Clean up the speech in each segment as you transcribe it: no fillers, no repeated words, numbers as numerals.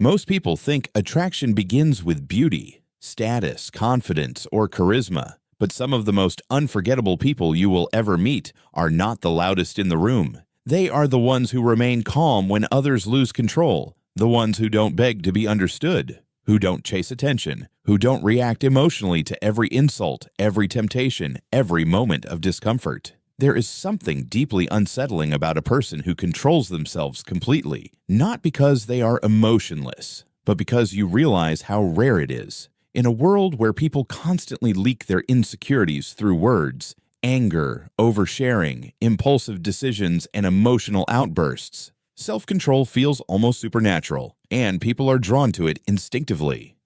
Most people think attraction begins with beauty, status, confidence, or charisma, but some of the most unforgettable people you will ever meet are not the loudest in the room. They are the ones who remain calm when others lose control, the ones who don't beg to be understood, who don't chase attention, who don't react emotionally to every insult, every temptation, every moment of discomfort. There is something deeply unsettling about a person who controls themselves completely, not because they are emotionless, but because you realize how rare it is. In a world where people constantly leak their insecurities through words, anger, oversharing, impulsive decisions, and emotional outbursts, self-control feels almost supernatural, and people are drawn to it instinctively.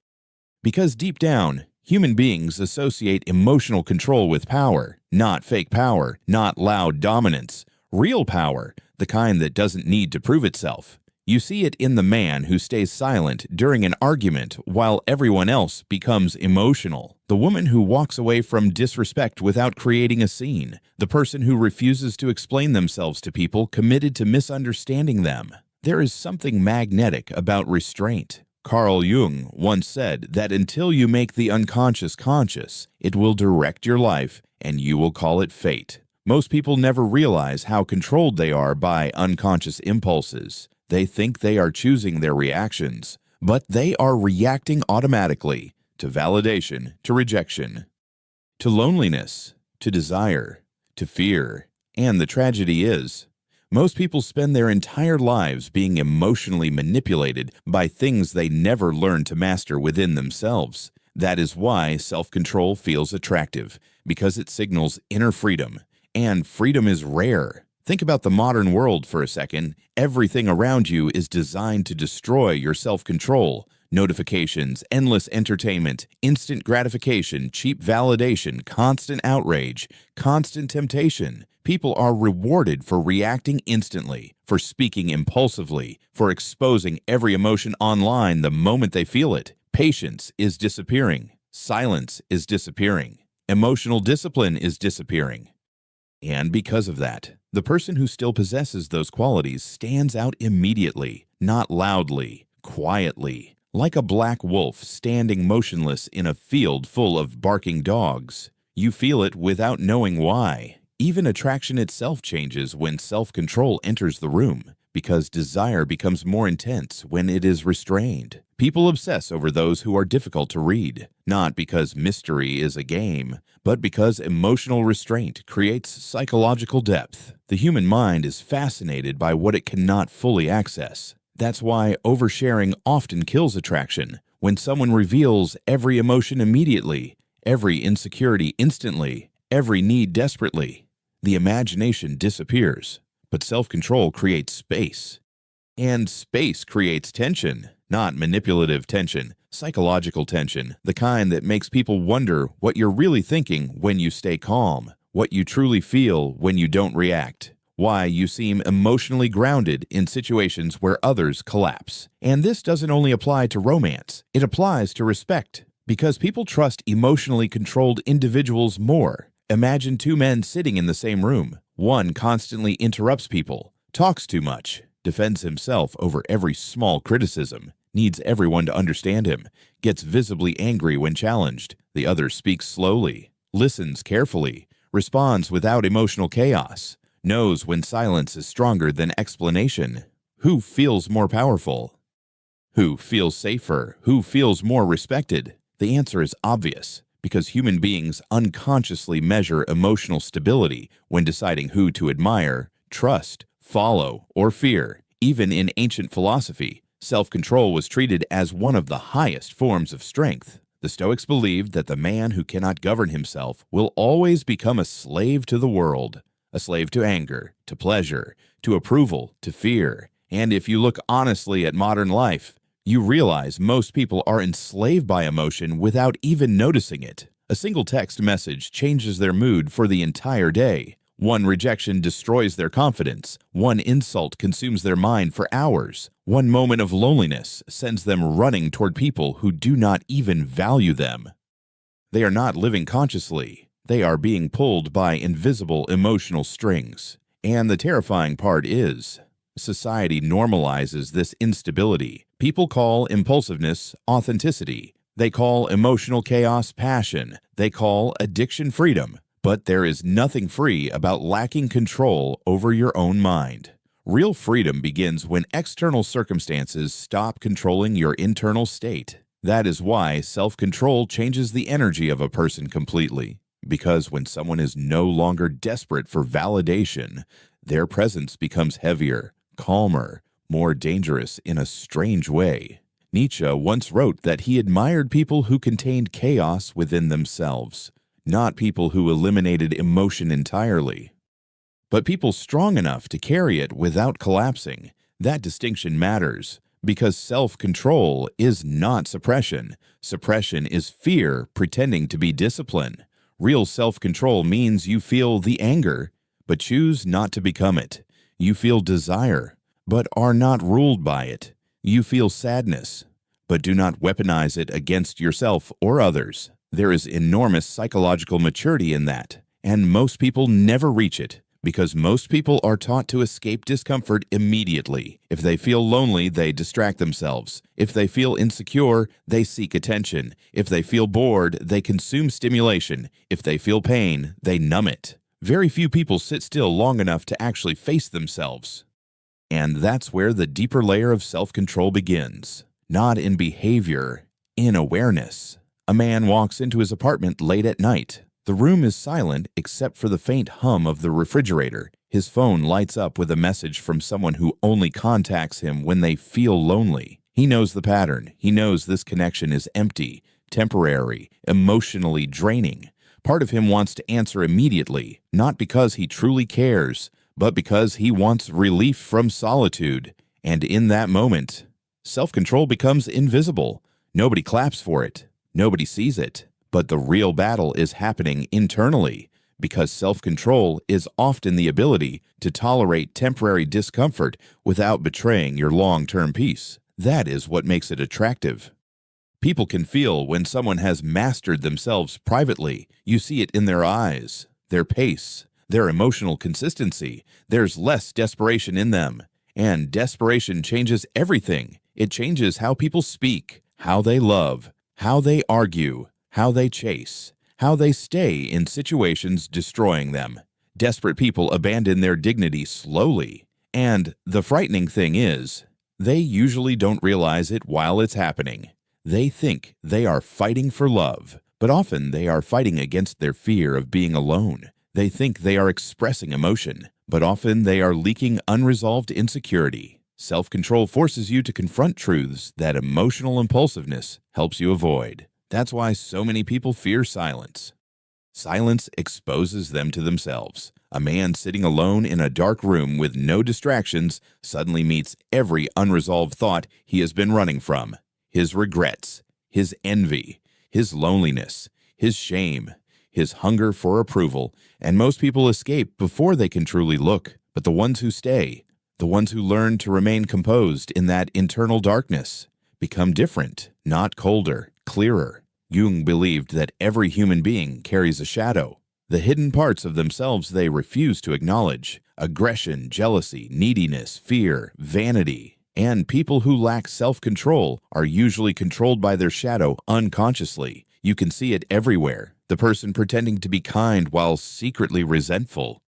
Because deep down, human beings associate emotional control with power, not fake power, not loud dominance, real power, the kind that doesn't need to prove itself. You see it in the man who stays silent during an argument while everyone else becomes emotional, the woman who walks away from disrespect without creating a scene, the person who refuses to explain themselves to people committed to misunderstanding them. There is something magnetic about restraint. Carl Jung once said that until you make the unconscious conscious, it will direct your life and you will call it fate. Most people never realize how controlled they are by unconscious impulses. They think they are choosing their reactions, but they are reacting automatically to validation, to rejection, to loneliness, to desire, to fear. And the tragedy is, most people spend their entire lives being emotionally manipulated by things they never learned to master within themselves. That is why self-control feels attractive, because it signals inner freedom, and freedom is rare. Think about the modern world for a second. Everything around you is designed to destroy your self-control. Notifications, endless entertainment, instant gratification, cheap validation, constant outrage, constant temptation. People are rewarded for reacting instantly, for speaking impulsively, for exposing every emotion online the moment they feel it. Patience is disappearing. Silence is disappearing. Emotional discipline is disappearing. And because of that, the person who still possesses those qualities stands out immediately, not loudly, quietly, like a black wolf standing motionless in a field full of barking dogs. You feel it without knowing why. Even attraction itself changes when self-control enters the room, because desire becomes more intense when it is restrained. People obsess over those who are difficult to read, not because mystery is a game, but because emotional restraint creates psychological depth. The human mind is fascinated by what it cannot fully access. That's why oversharing often kills attraction. When someone reveals every emotion immediately, every insecurity instantly, every need desperately, the imagination disappears. But self-control creates space. And space creates tension, not manipulative tension, psychological tension, the kind that makes people wonder what you're really thinking when you stay calm, what you truly feel when you don't react, why you seem emotionally grounded in situations where others collapse. And this doesn't only apply to romance, it applies to respect, because people trust emotionally controlled individuals more. Imagine two men sitting in the same room. One constantly interrupts people, talks too much, defends himself over every small criticism, needs everyone to understand him, gets visibly angry when challenged. The other speaks slowly, listens carefully, responds without emotional chaos, knows when silence is stronger than explanation. Who feels more powerful? Who feels safer? Who feels more respected? The answer is obvious, because human beings unconsciously measure emotional stability when deciding who to admire, trust, follow, or fear. Even in ancient philosophy, self-control was treated as one of the highest forms of strength. The Stoics believed that the man who cannot govern himself will always become a slave to the world, a slave to anger, to pleasure, to approval, to fear. And if you look honestly at modern life, you realize most people are enslaved by emotion without even noticing it. A single text message changes their mood for the entire day. One rejection destroys their confidence. One insult consumes their mind for hours. One moment of loneliness sends them running toward people who do not even value them. They are not living consciously. They are being pulled by invisible emotional strings. And the terrifying part is, society normalizes this instability. People call impulsiveness authenticity. They call emotional chaos passion. They call addiction freedom. But there is nothing free about lacking control over your own mind. Real freedom begins when external circumstances stop controlling your internal state. That is why self-control changes the energy of a person completely. Because when someone is no longer desperate for validation, their presence becomes heavier, calmer, more dangerous in a strange way. Nietzsche once wrote that he admired people who contained chaos within themselves, not people who eliminated emotion entirely, but people strong enough to carry it without collapsing. That distinction matters, because self-control is not suppression. Suppression is fear pretending to be discipline. Real self-control means you feel the anger, but choose not to become it. You feel desire, but are not ruled by it. You feel sadness, but do not weaponize it against yourself or others. There is enormous psychological maturity in that, and most people never reach it because most people are taught to escape discomfort immediately. If they feel lonely, they distract themselves. If they feel insecure, they seek attention. If they feel bored, they consume stimulation. If they feel pain, they numb it. Very few people sit still long enough to actually face themselves. And that's where the deeper layer of self-control begins. Not in behavior, in awareness. A man walks into his apartment late at night. The room is silent except for the faint hum of the refrigerator. His phone lights up with a message from someone who only contacts him when they feel lonely. He knows the pattern. He knows this connection is empty, temporary, emotionally draining. Part of him wants to answer immediately, not because he truly cares, but because he wants relief from solitude. And in that moment, self-control becomes invisible. Nobody claps for it. Nobody sees it. But the real battle is happening internally, because self-control is often the ability to tolerate temporary discomfort without betraying your long-term peace. That is what makes it attractive. People can feel when someone has mastered themselves privately. You see it in their eyes, their pace, their emotional consistency. There's less desperation in them. And desperation changes everything. It changes how people speak, how they love, how they argue, how they chase, how they stay in situations destroying them. Desperate people abandon their dignity slowly. And the frightening thing is, they usually don't realize it while it's happening. They think they are fighting for love, but often they are fighting against their fear of being alone. They think they are expressing emotion, but often they are leaking unresolved insecurity. Self-control forces you to confront truths that emotional impulsiveness helps you avoid. That's why so many people fear silence. Silence exposes them to themselves. A man sitting alone in a dark room with no distractions suddenly meets every unresolved thought he has been running from. His regrets, his envy, his loneliness, his shame, his hunger for approval, and most people escape before they can truly look. But the ones who stay, the ones who learn to remain composed in that internal darkness, become different, not colder, clearer. Jung believed that every human being carries a shadow, the hidden parts of themselves they refuse to acknowledge: aggression, jealousy, neediness, fear, vanity. And people who lack self-control are usually controlled by their shadow unconsciously. You can see it everywhere. The person pretending to be kind while secretly resentful.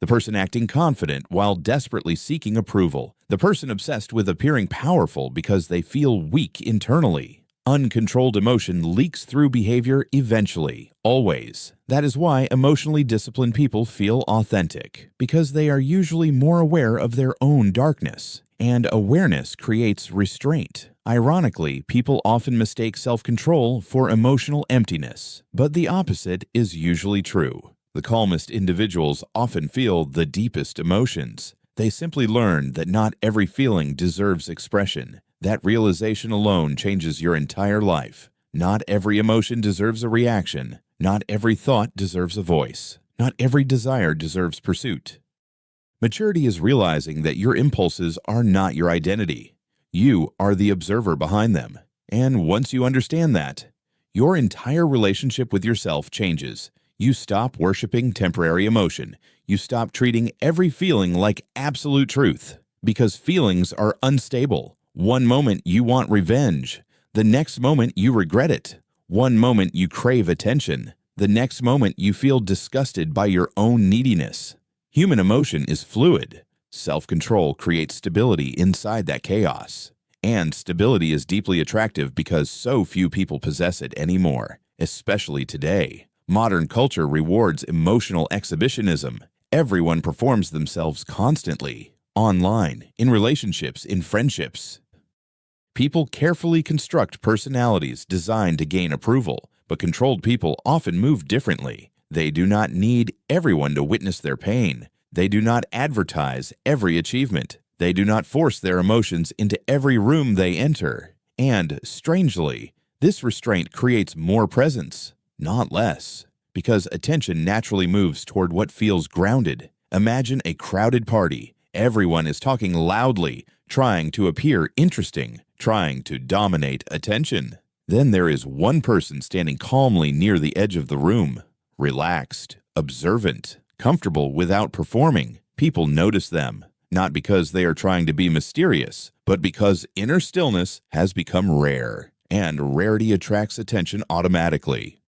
The person acting confident while desperately seeking approval. The person obsessed with appearing powerful because they feel weak internally. Uncontrolled emotion leaks through behavior eventually, always. That is why emotionally disciplined people feel authentic, because they are usually more aware of their own darkness. And awareness creates restraint. Ironically, people often mistake self-control for emotional emptiness, but the opposite is usually true. The calmest individuals often feel the deepest emotions. They simply learn that not every feeling deserves expression. That realization alone changes your entire life. Not every emotion deserves a reaction. Not every thought deserves a voice. Not every desire deserves pursuit. Maturity is realizing that your impulses are not your identity. You are the observer behind them. And once you understand that, your entire relationship with yourself changes. You stop worshiping temporary emotion. You stop treating every feeling like absolute truth. Because feelings are unstable. One moment you want revenge, the next moment you regret it. One moment you crave attention, the next moment you feel disgusted by your own neediness. Human emotion is fluid. Self-control creates stability inside that chaos. And stability is deeply attractive because so few people possess it anymore, especially today. Modern culture rewards emotional exhibitionism. Everyone performs themselves constantly, online, in relationships, in friendships. People carefully construct personalities designed to gain approval, but controlled people often move differently. They do not need everyone to witness their pain. They do not advertise every achievement. They do not force their emotions into every room they enter. And, strangely, this restraint creates more presence, not less, because attention naturally moves toward what feels grounded. Imagine a crowded party. Everyone is talking loudly, trying to appear interesting, trying to dominate attention. Then there is one person standing calmly near the edge of the room, relaxed, observant, comfortable without performing. People notice them, not because they are trying to be mysterious, but because inner stillness has become rare, and rarity attracts attention automatically.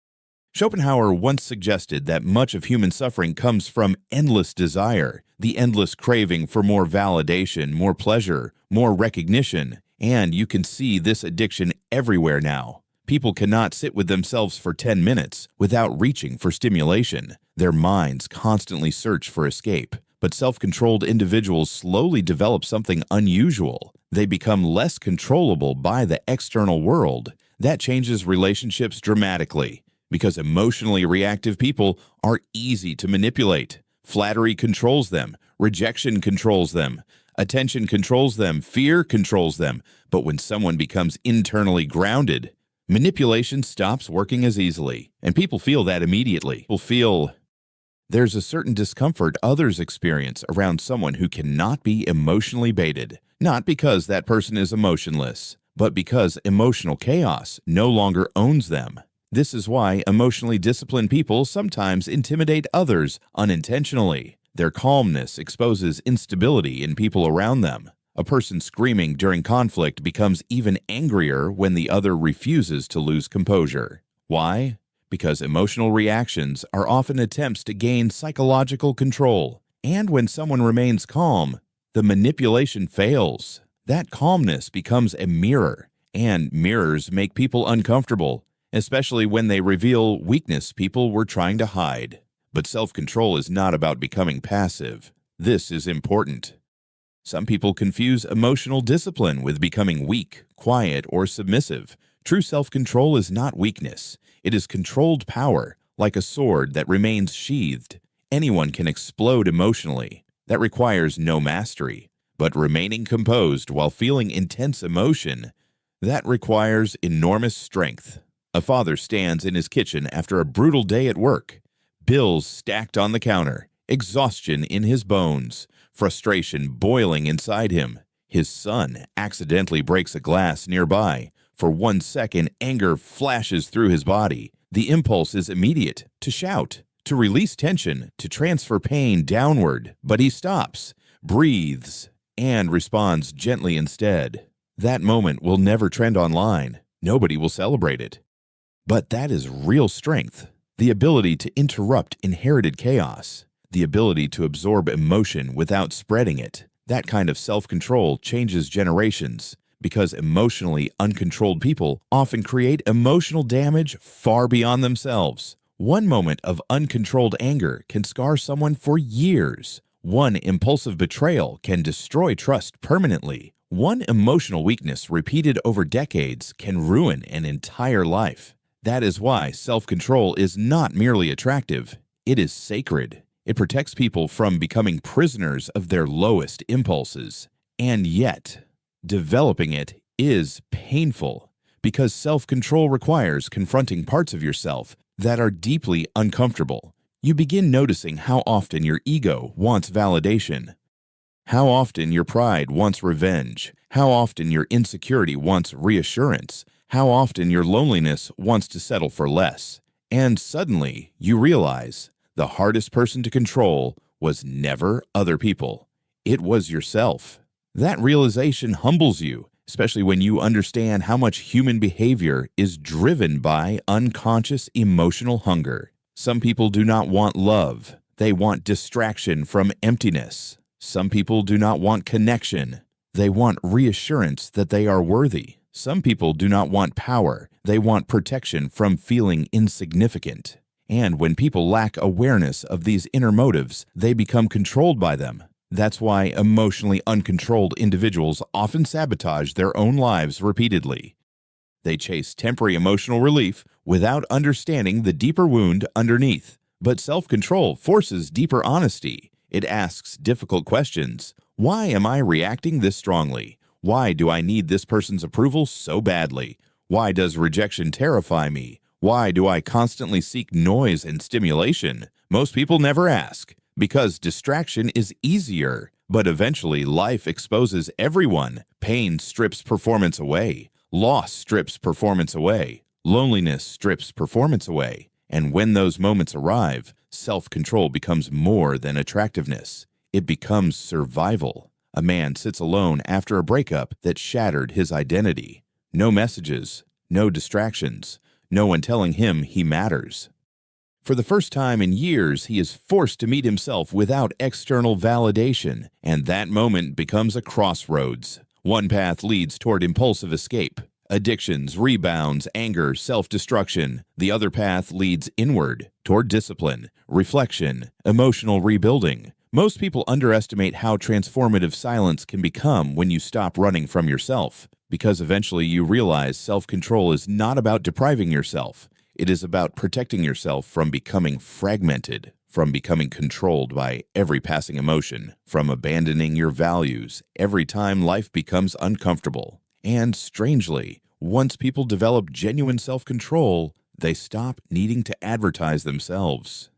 Schopenhauer once suggested that much of human suffering comes from endless desire, the endless craving for more validation, more pleasure, more recognition, and you can see this addiction everywhere now. People cannot sit with themselves for 10 minutes without reaching for stimulation. Their minds constantly search for escape. But self-controlled individuals slowly develop something unusual. They become less controllable by the external world. That changes relationships dramatically, because emotionally reactive people are easy to manipulate. Flattery controls them, rejection controls them, attention controls them, fear controls them. But when someone becomes internally grounded, manipulation stops working as easily, and people feel that immediately. People feel there's a certain discomfort others experience around someone who cannot be emotionally baited, not because that person is emotionless, but because emotional chaos no longer owns them. This is why emotionally disciplined people sometimes intimidate others unintentionally. Their calmness exposes instability in people around them. A person screaming during conflict becomes even angrier when the other refuses to lose composure. Why? Because emotional reactions are often attempts to gain psychological control. And when someone remains calm, the manipulation fails. That calmness becomes a mirror, and mirrors make people uncomfortable, especially when they reveal weakness people were trying to hide. But self-control is not about becoming passive. This is important. Some people confuse emotional discipline with becoming weak, quiet, or submissive. True self-control is not weakness. It is controlled power, like a sword that remains sheathed. Anyone can explode emotionally. That requires no mastery. But remaining composed while feeling intense emotion, that requires enormous strength. A father stands in his kitchen after a brutal day at work. Bills stacked on the counter, exhaustion in his bones, frustration boiling inside him. His son accidentally breaks a glass nearby. For 1 second, anger flashes through his body. The impulse is immediate, to shout, to release tension, to transfer pain downward. But he stops, breathes, and responds gently instead. That moment will never trend online. Nobody will celebrate it. But that is real strength. The ability to interrupt inherited chaos. The ability to absorb emotion without spreading it. That kind of self-control changes generations. Because emotionally uncontrolled people often create emotional damage far beyond themselves. One moment of uncontrolled anger can scar someone for years. One impulsive betrayal can destroy trust permanently. One emotional weakness repeated over decades can ruin an entire life. That is why self-control is not merely attractive. It is sacred. It protects people from becoming prisoners of their lowest impulses. And yet, developing it is painful, because self-control requires confronting parts of yourself that are deeply uncomfortable. You begin noticing how often your ego wants validation, how often your pride wants revenge, how often your insecurity wants reassurance, how often your loneliness wants to settle for less. And suddenly, you realize the hardest person to control was never other people. It was yourself. That realization humbles you especially when you understand how much human behavior is driven by unconscious emotional hunger. Some people do not want love. They want distraction from emptiness. Some people do not want connection. They want reassurance that they are worthy. Some people do not want power. They want protection from feeling insignificant. And when people lack awareness of these inner motives, they become controlled by them. That's why emotionally uncontrolled individuals often sabotage their own lives repeatedly. They chase temporary emotional relief without understanding the deeper wound underneath. But self-control forces deeper honesty. It asks difficult questions. Why am I reacting this strongly? Why do I need this person's approval so badly? Why does rejection terrify me? Why do I constantly seek noise and stimulation? Most people never ask, because distraction is easier. But eventually, life exposes everyone. Pain strips performance away. Loss strips performance away. Loneliness strips performance away. And when those moments arrive, self-control becomes more than attractiveness. It becomes survival. A man sits alone after a breakup that shattered his identity. No messages, no distractions, no one telling him he matters. For the first time in years, he is forced to meet himself without external validation, and that moment becomes a crossroads. One path leads toward impulsive escape, addictions, rebounds, anger, self-destruction. The other path leads inward, toward discipline, reflection, emotional rebuilding. Most people underestimate how transformative silence can become when you stop running from yourself, because eventually you realize self-control is not about depriving yourself. It is about protecting yourself from becoming fragmented, from becoming controlled by every passing emotion, from abandoning your values every time life becomes uncomfortable. And strangely, once people develop genuine self-control, they stop needing to advertise themselves.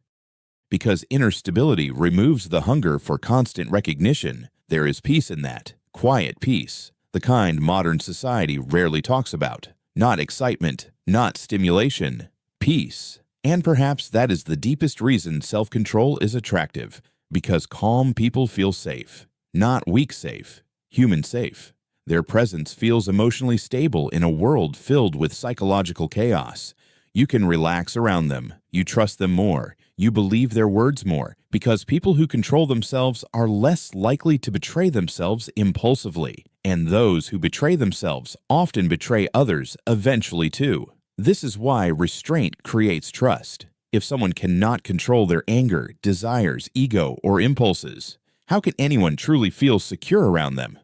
Because inner stability removes the hunger for constant recognition, there is peace in that, quiet peace, the kind modern society rarely talks about. Not excitement, not stimulation, peace. And perhaps that is the deepest reason self-control is attractive, because calm people feel safe. Not weak safe, human safe. Their presence feels emotionally stable in a world filled with psychological chaos. You can relax around them. You trust them more. You believe their words more, because people who control themselves are less likely to betray themselves impulsively. And those who betray themselves often betray others eventually too. This is why restraint creates trust. If someone cannot control their anger, desires, ego, or impulses, how can anyone truly feel secure around them?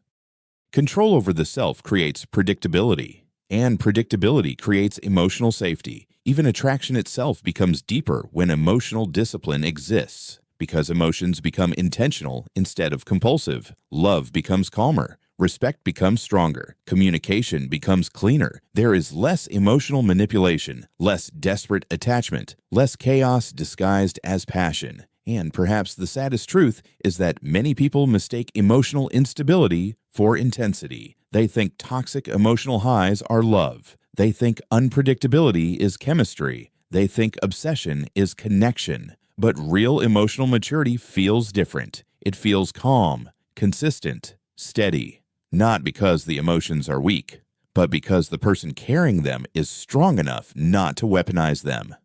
Control over the self creates predictability, and predictability creates emotional safety. Even attraction itself becomes deeper when emotional discipline exists, because emotions become intentional instead of compulsive. Love becomes calmer. Respect becomes stronger. Communication becomes cleaner. There is less emotional manipulation, less desperate attachment, less chaos disguised as passion. And perhaps the saddest truth is that many people mistake emotional instability for intensity. They think toxic emotional highs are love. They think unpredictability is chemistry. They think obsession is connection. But real emotional maturity feels different. It feels calm, consistent, steady. Not because the emotions are weak, but because the person carrying them is strong enough not to weaponize them.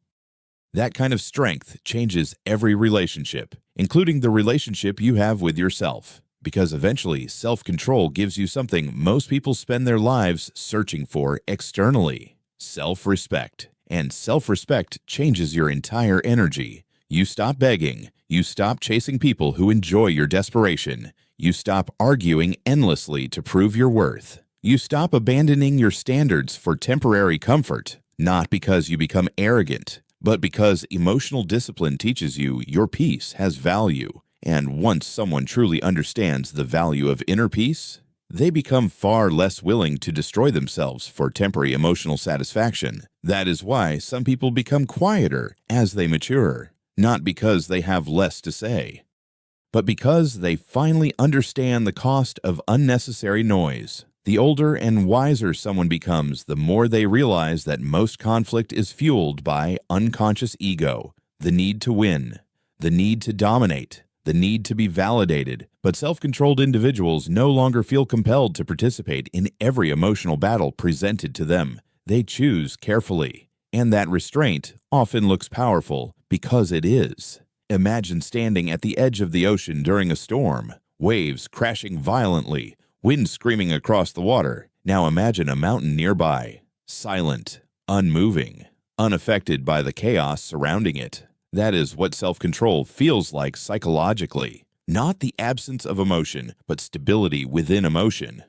That kind of strength changes every relationship, including the relationship you have with yourself. Because eventually, self-control gives you something most people spend their lives searching for externally: self-respect. And self-respect changes your entire energy. You stop begging. You stop chasing people who enjoy your desperation. You stop arguing endlessly to prove your worth. You stop abandoning your standards for temporary comfort, not because you become arrogant, but because emotional discipline teaches you your peace has value. And once someone truly understands the value of inner peace, they become far less willing to destroy themselves for temporary emotional satisfaction. That is why some people become quieter as they mature, not because they have less to say, but because they finally understand the cost of unnecessary noise. The older and wiser someone becomes, the more they realize that most conflict is fueled by unconscious ego, the need to win, the need to dominate, the the need to be validated, but self-controlled individuals no longer feel compelled to participate in every emotional battle presented to them. They choose carefully, and that restraint often looks powerful because it is. Imagine standing at the edge of the ocean during a storm, waves crashing violently, wind screaming across the water. Now imagine a mountain nearby, silent, unmoving, unaffected by the chaos surrounding it. That is what self-control feels like psychologically. Not the absence of emotion, but stability within emotion.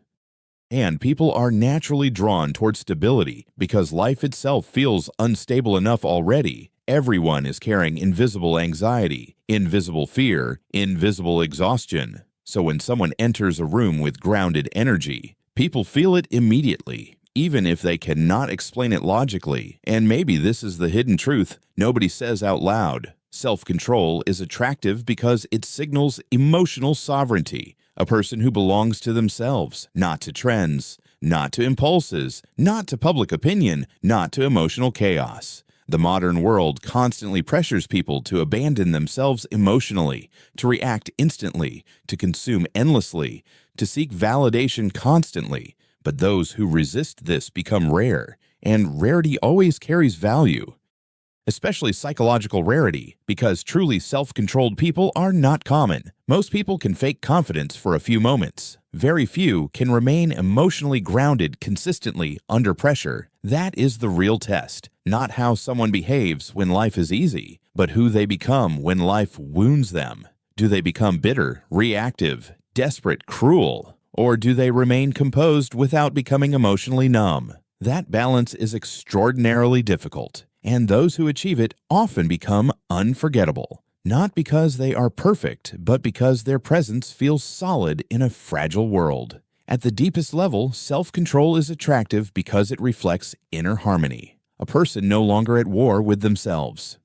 And people are naturally drawn toward stability because life itself feels unstable enough already. Everyone is carrying invisible anxiety, invisible fear, invisible exhaustion. So when someone enters a room with grounded energy, people feel it immediately, even if they cannot explain it logically. And maybe this is the hidden truth nobody says out loud. Self-control is attractive because it signals emotional sovereignty, a person who belongs to themselves, not to trends, not to impulses, not to public opinion, not to emotional chaos. The modern world constantly pressures people to abandon themselves emotionally, to react instantly, to consume endlessly, to seek validation constantly. But those who resist this become rare, and rarity always carries value. Especially psychological rarity, because truly self-controlled people are not common. Most people can fake confidence for a few moments. Very few can remain emotionally grounded consistently under pressure. That is the real test, not how someone behaves when life is easy, but who they become when life wounds them. Do they become bitter, reactive, desperate, cruel? Or do they remain composed without becoming emotionally numb? That balance is extraordinarily difficult, and those who achieve it often become unforgettable. Not because they are perfect, but because their presence feels solid in a fragile world. At the deepest level, self-control is attractive because it reflects inner harmony, a person no longer at war with themselves.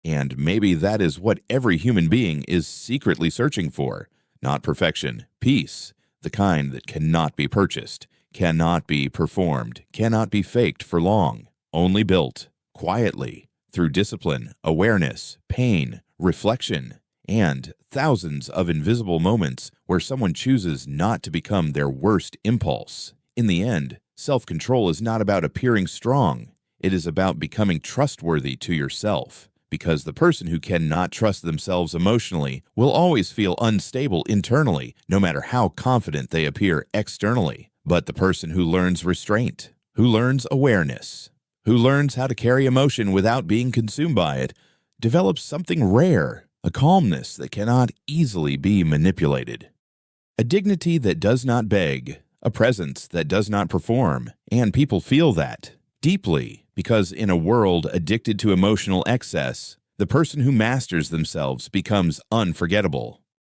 And maybe that is what every human being is secretly searching for. Not perfection, peace, the kind that cannot be purchased, cannot be performed, cannot be faked for long, only built quietly through discipline, awareness, pain, reflection, and thousands of invisible moments where someone chooses not to become their worst impulse. In the end, self-control is not about appearing strong. It is about becoming trustworthy to yourself. Because the person who cannot trust themselves emotionally will always feel unstable internally, no matter how confident they appear externally. But the person who learns restraint, who learns awareness, who learns how to carry emotion without being consumed by it, develops something rare, a calmness that cannot easily be manipulated. A dignity that does not beg, a presence that does not perform, and people feel that deeply. Because in a world addicted to emotional excess, the person who masters themselves becomes unforgettable.